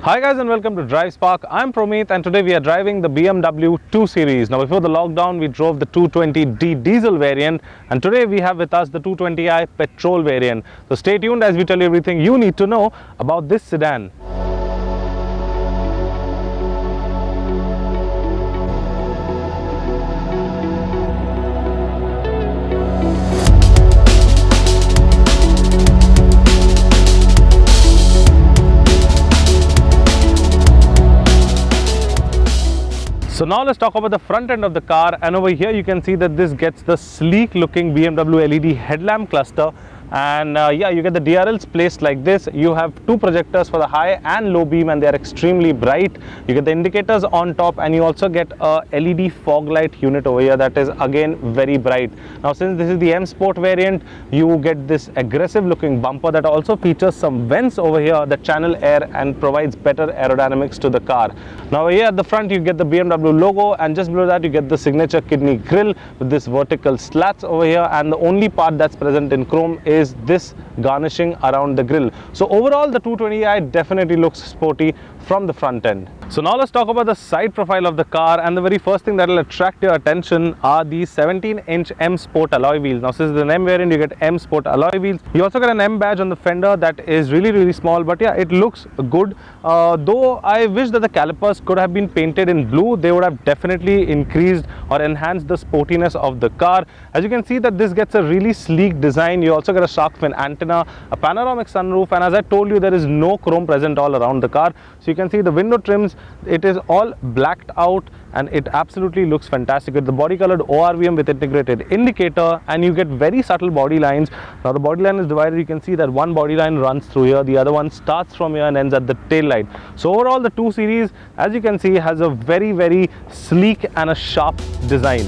Hi guys and welcome to Drive Spark. I'm Promeet and today we are driving the BMW 2 Series. Now before the lockdown we drove the 220D diesel variant and today we have with us the 220i petrol variant. So stay tuned as we tell you everything you need to know about this sedan. So now let's talk about the front end of the car, and over here you can see that this gets the sleek looking BMW LED headlamp cluster, and yeah, you get the DRLs placed like this. You have two projectors for the high and low beam and they are extremely bright. You get the indicators on top and you also get a LED fog light unit over here that is again very bright. Now since this is the M Sport variant, you get this aggressive looking bumper that also features some vents over here that channel air and provides better aerodynamics to the car. Now here at the front you get the BMW logo, and just below that you get the signature kidney grille with this vertical slats over here, and the only part that's present in chrome is this garnishing around the grille. So overall the 220i definitely looks sporty from the front end. So now let's talk about the side profile of the car, and the very first thing that will attract your attention are these 17-inch M Sport alloy wheels. Now since it's an M variant, you get M Sport alloy wheels. You also get an M badge on the fender that is really small, but yeah, it looks good. Though I wish that the calipers could have been painted in blue, they would have definitely increased or enhanced the sportiness of the car. As you can see that this gets a really sleek design. You also get a shark fin antenna, a panoramic sunroof, and as I told you, there is no chrome present all around the car. So you can see the window trims, it is all blacked out and it absolutely looks fantastic with the body colored ORVM with integrated indicator, and you get very subtle body lines. Now the body line is divided. You can see that one body line runs through here, the other one starts from here and ends at the tail light. So overall the 2 Series, as you can see, has a very sleek and a sharp design.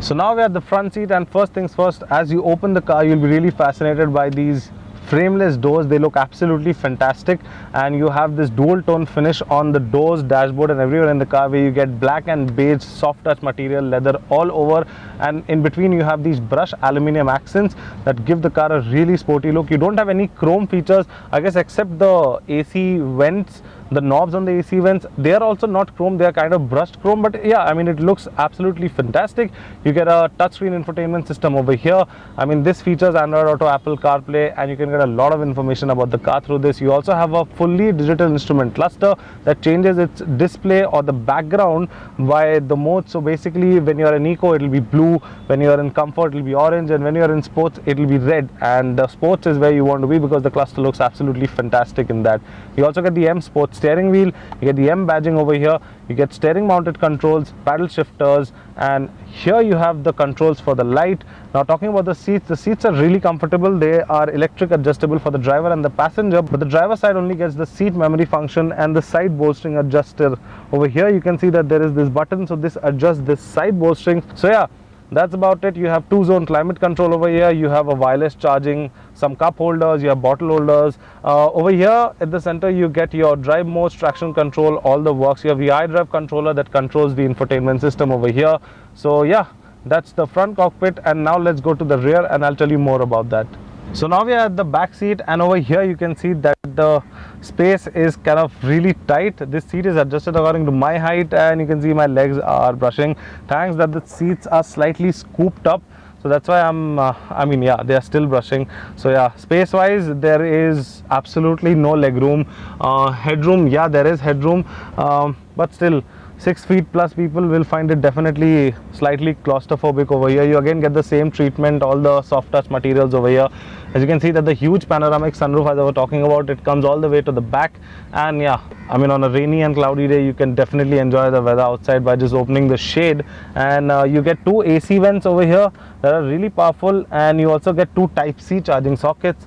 So now we're at the front seat, and first things first, as you open the car, you'll be really fascinated by these frameless doors. They look absolutely fantastic, and you have this dual tone finish on the doors, dashboard and everywhere in the car, where you get black and beige soft touch material leather all over, and in between you have these brushed aluminum accents that give the car a really sporty look. You don't have any chrome features, I guess, except the AC vents. The knobs on the AC vents, they are also not chrome, they are kind of brushed chrome, but yeah, I mean, it looks absolutely fantastic. You get a touchscreen infotainment system over here. I mean, this features Android Auto, Apple CarPlay, and you can get a lot of information about the car through this. You also have a fully digital instrument cluster that changes its display or the background by the mode. So basically, when you're in Eco, it will be blue, when you're in Comfort, it will be orange, and when you're in Sports, it will be red. And the Sports is where you want to be because the cluster looks absolutely fantastic in that. You also get the M Sports steering wheel, you get the M badging over here, you get steering mounted controls, paddle shifters, and here you have the controls for the light. Now talking about the seats are really comfortable. They are electric adjustable for the driver and the passenger, but the driver side only gets the seat memory function and the side bolstering adjuster. Over here you can see that there is this button, so this adjusts this side bolstering. So yeah, that's about it. You have 2-zone climate control over here, you have a wireless charging, some cup holders, you have bottle holders. Over here at the center you get your drive modes, traction control, all the works. You have the iDrive controller that controls the infotainment system over here. So yeah, that's the front cockpit, and now let's go to the rear and I'll tell you more about that. So now we are at the back seat, and over here you can see that the space is kind of really tight. This seat is adjusted according to my height, and you can see my legs are brushing. Thanks that the seats are slightly scooped up, so that's why I mean, yeah, they are still brushing. So yeah, space wise there is absolutely no leg room. Headroom, yeah, there is headroom, but still 6 feet plus people will find it definitely slightly claustrophobic over here. You again get the same treatment, all the soft touch materials over here. As you can see that the huge panoramic sunroof, as I was talking about, it comes all the way to the back, and yeah, I mean, on a rainy and cloudy day you can definitely enjoy the weather outside by just opening the shade. And you get 2 AC vents over here that are really powerful, and you also get 2 Type-C charging sockets.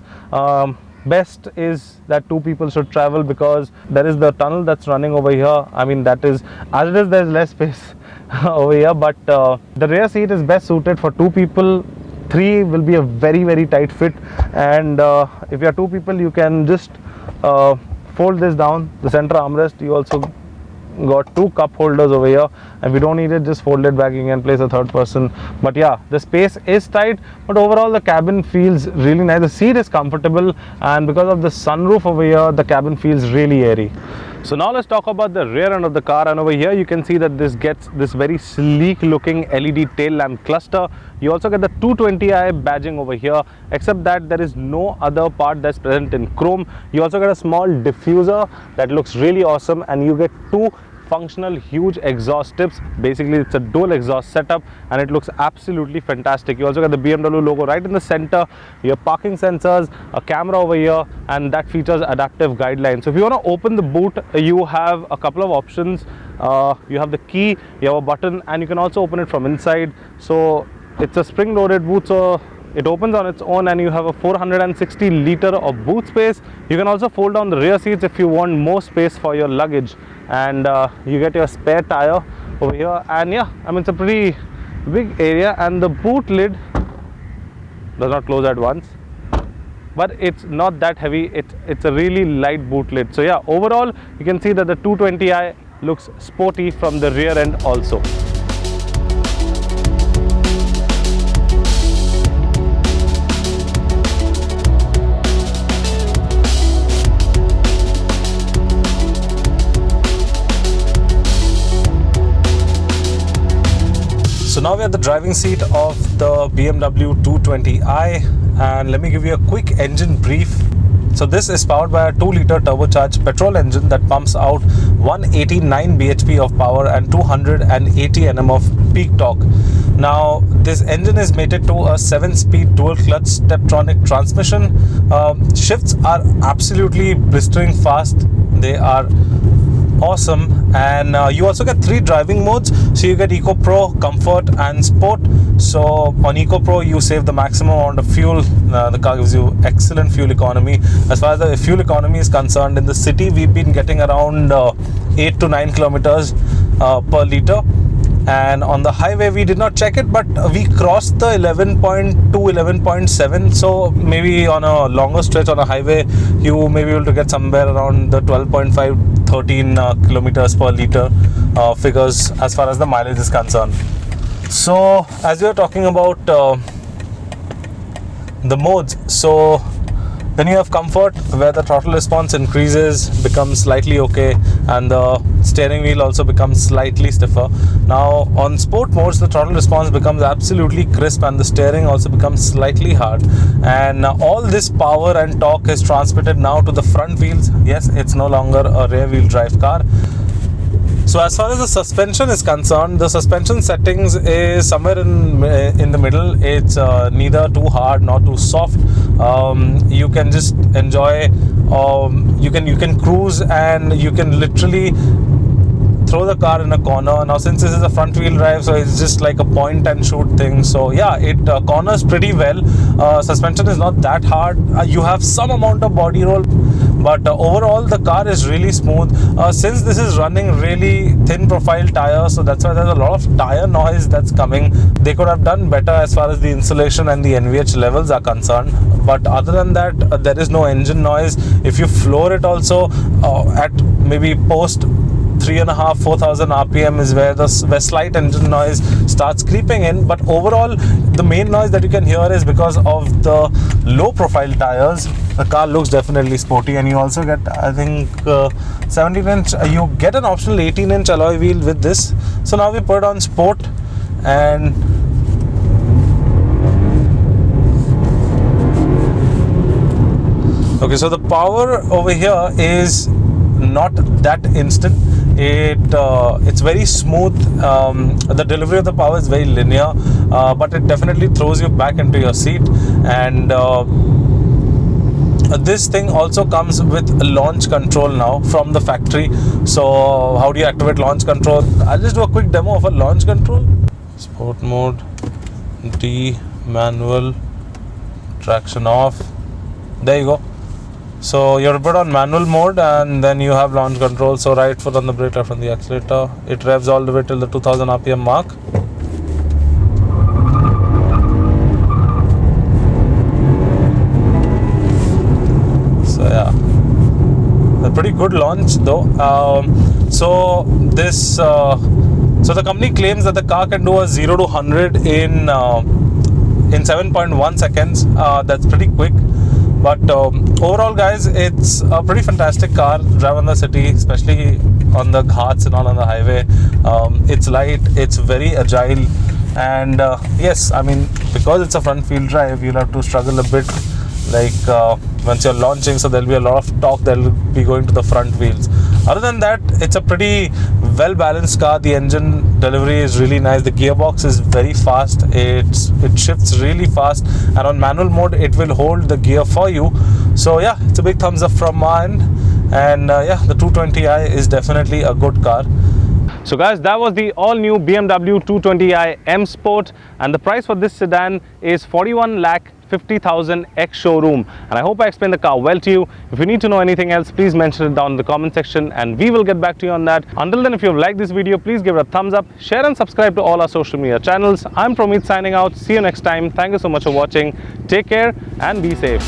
Best is that 2 people should travel because there is the tunnel that's running over here. I mean, that is, as it is, there's less space over here, but the rear seat is best suited for 2 people. 3 will be a very tight fit, and if you are 2 people, you can just fold this down, the center armrest. You also got 2 cup holders over here, and we don't need it just fold it back, you can place a third person. But yeah, the space is tight, but overall the cabin feels really nice. The seat is comfortable, and because of the sunroof over here, the cabin feels really airy. So now let's talk about the rear end of the car, and over here you can see that this gets this very sleek looking LED tail lamp cluster. You also get the 220i badging over here, except that there is no other part that's present in chrome. You also get a small diffuser that looks really awesome, and you get 2 functional huge exhaust tips. Basically it's a dual exhaust setup, and it looks absolutely fantastic. You also get the BMW logo right in the center, your parking sensors, a camera over here, and that features adaptive guidelines. So if you want to open the boot, you have a couple of options. You have the key, you have a button, and you can also open it from inside. So it's a spring loaded boot, so it opens on its own, and you have a 460 liter of boot space. You can also fold down the rear seats if you want more space for your luggage, and you get your spare tire over here. And yeah, I mean, it's a pretty big area, and the boot lid does not close at once, but it's not that heavy. It's a really light boot lid. So yeah, overall you can see that the 220i looks sporty from the rear end also. So now we're at the driving seat of the BMW 220i, and let me give you a quick engine brief. So this is powered by a 2-liter turbocharged petrol engine that pumps out 189 bhp of power and 280 Nm of peak torque. Now this engine is mated to a 7-speed dual clutch Steptronic transmission. Shifts are absolutely blistering fast. They are awesome, and you also get 3 driving modes. So you get Eco Pro, Comfort, and Sport. So on Eco Pro you save the maximum amount of fuel. The car gives you excellent fuel economy. As far as the fuel economy is concerned, in the city we've been getting around 8 to 9 kilometers per liter, and on the highway we did not check it, but we crossed the 11.2 11.7. so maybe on a longer stretch on a highway you may be able to get somewhere around the 12.5 13 kilometers per liter figures as far as the mileage is concerned. So as we are talking about the modes, so then you have Comfort, where the throttle response increases, becomes slightly okay, and the steering wheel also becomes slightly stiffer. Now on Sport modes, the throttle response becomes absolutely crisp, and the steering also becomes slightly hard, and all this power and torque is transmitted now to the front wheels. Yes, it's no longer a rear wheel drive car. So as far as the suspension is concerned, the suspension settings is somewhere in the middle. It's neither too hard nor too soft. You can just enjoy. You can cruise, and you can literally throw the car in a corner. Now since this is a front wheel drive, so it's just like a point and shoot thing. So yeah, it corners pretty well. Suspension is not that hard. You have some amount of body roll, but overall the car is really smooth. Since this is running really thin profile tires, so that's why there's a lot of tire noise that's coming. They could have done better as far as the insulation and the NVH levels are concerned, but other than that there is no engine noise. If you floor it also at maybe post 3,500-4,000 RPM is where slight engine noise starts creeping in, but overall the main noise that you can hear is because of the low profile tires. The car looks definitely sporty, and you also get, I think, 17-inch. You get an optional 18-inch alloy wheel with this. So now we put it on Sport, and okay, so the power over here is not that instant. It's very smooth. The delivery of the power is very linear, but it definitely throws you back into your seat. And this thing also comes with launch control now from the factory. So how do you activate launch control? I'll just do a quick demo of a launch control. Sport mode, D, manual, traction off. There you go. So you're put on manual mode, and then you have launch control. So right foot on the brake, left on the accelerator. It revs all the way till the 2000 RPM mark. So yeah, the pretty good launch though. So the company claims that the car can do a 0 to 100 in 7.1 seconds. That's pretty quick. But overall, guys, it's a pretty fantastic car to drive on the city, especially on the ghats and all on the highway. It's light, it's very agile, and yes, I mean, because it's a front wheel drive, you'll have to struggle a bit, like once you're launching, so there'll be a lot of torque that will be going to the front wheels. Other than that, it's a pretty well balanced car. The engine delivery is really nice. The gearbox is very fast. It shifts really fast, and on manual mode it will hold the gear for you. So yeah, it's a big thumbs up from my end. And yeah, the 220i is definitely a good car. So guys, that was the all-new BMW 220i M Sport, and the price for this sedan is 41,50,000 ex-showroom. And I hope I explained the car well to you. If you need to know anything else, please mention it down in the comment section and we will get back to you on that. Until then, if you've liked this video, please give it a thumbs up, share and subscribe to all our social media channels. I'm Promeet signing out. See you next time. Thank you so much for watching. Take care and be safe.